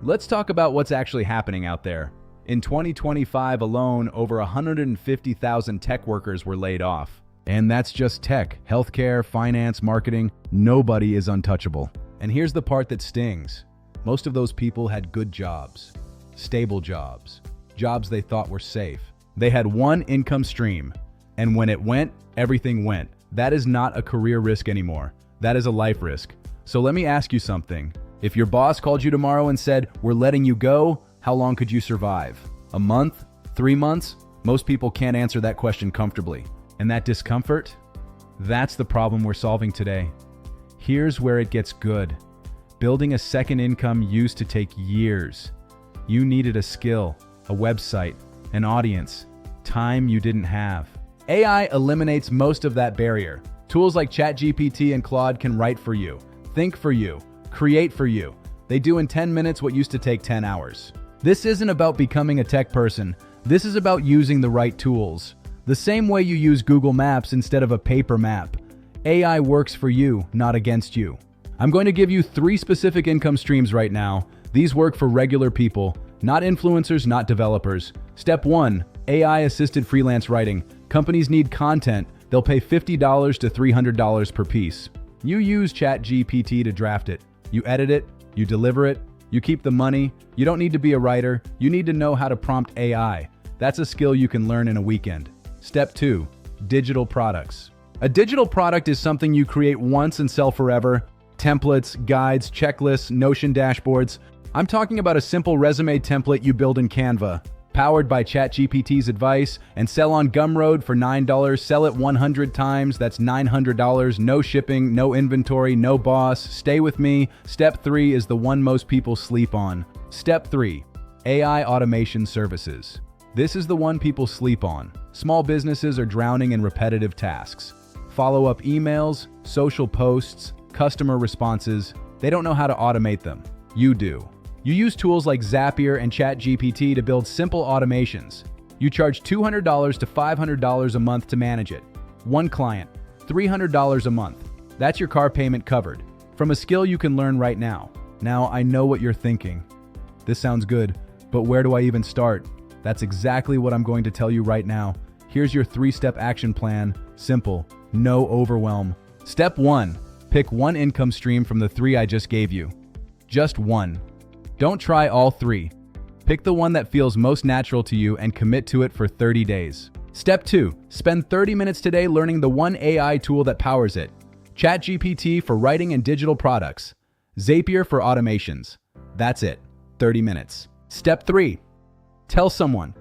Let's talk about what's actually happening out there. In 2025 alone, over 150,000 tech workers were laid off. And that's just tech, healthcare, finance, marketing. Nobody is untouchable. And here's the part that stings. Most of those people had good jobs, stable jobs, jobs they thought were safe. They had one income stream, and when it went, everything went. That is not a career risk anymore. That is a life risk. So let me ask you something. If your boss called you tomorrow and said, "We're letting you go," how long could you survive? A month? 3 months? Most people can't answer that question comfortably. And that discomfort? That's the problem we're solving today. Here's where it gets good. Building a second income used to take years. You needed a skill, a website, an audience, time you didn't have. AI eliminates most of that barrier. Tools like ChatGPT and Claude can write for you, think for you, create for you. They do in 10 minutes what used to take 10 hours. This isn't about becoming a tech person. This is about using the right tools. The same way you use Google Maps instead of a paper map. AI works for you, not against you. I'm going to give you 3 specific income streams right now. These work for regular people, not influencers, not developers. Step 1, AI-assisted freelance writing. Companies need content. They'll pay $50 to $300 per piece. You use ChatGPT to draft it. You edit it, you deliver it, you keep the money. You don't need to be a writer. You need to know how to prompt AI. That's a skill you can learn in a weekend. Step 2, digital products. A digital product is something you create once and sell forever. Templates, guides, checklists, Notion dashboards. I'm talking about a simple resume template you build in Canva, powered by ChatGPT's advice, and sell on Gumroad for $9. Sell it 100 times, that's $900. No shipping, no inventory, no boss. Stay with me. Step 3 is the one most people sleep on. Step 3, AI automation services. This is the one people sleep on. Small businesses are drowning in repetitive tasks. Follow-up emails, social posts, customer responses. They don't know how to automate them. You do. You use tools like Zapier and ChatGPT to build simple automations. You charge $200 to $500 a month to manage it. One client, $300 a month. That's your car payment covered. From a skill you can learn right now. Now, I know what you're thinking. This sounds good, but where do I even start? That's exactly what I'm going to tell you right now. Here's your 3-step action plan. Simple, no overwhelm. Step 1, pick one income stream from the 3 I just gave you. Just one. Don't try all 3. Pick the one that feels most natural to you and commit to it for 30 days. Step 2, spend 30 minutes today learning the one AI tool that powers it. ChatGPT for writing and digital products. Zapier for automations. That's it, 30 minutes. Step 3, tell someone.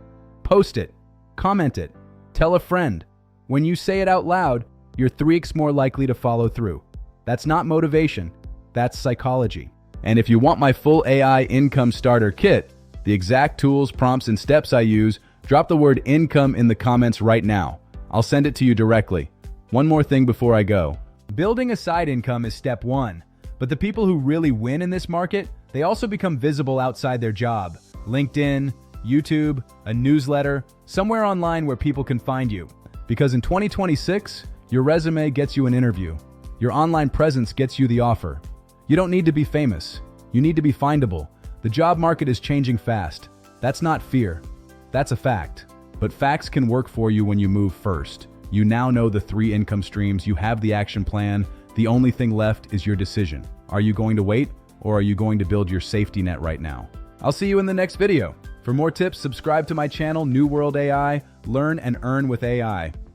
Post it, comment it, tell a friend. When you say it out loud, you're 3x more likely to follow through. That's not motivation, that's psychology. And if you want my full AI income starter kit, the exact tools, prompts, and steps I use, drop the word income in the comments right now. I'll send it to you directly. One more thing before I go. Building a side income is step 1, but the people who really win in this market, they also become visible outside their job. LinkedIn, YouTube, a newsletter, somewhere online where people can find you. Because in 2026, your resume gets you an interview. Your online presence gets you the offer. You don't need to be famous. You need to be findable. The job market is changing fast. That's not fear. That's a fact. But facts can work for you when you move first. You now know the 3 income streams. You have the action plan. The only thing left is your decision. Are you going to wait, or are you going to build your safety net right now? I'll see you in the next video. For more tips, subscribe to my channel, New World AI. Learn and earn with AI.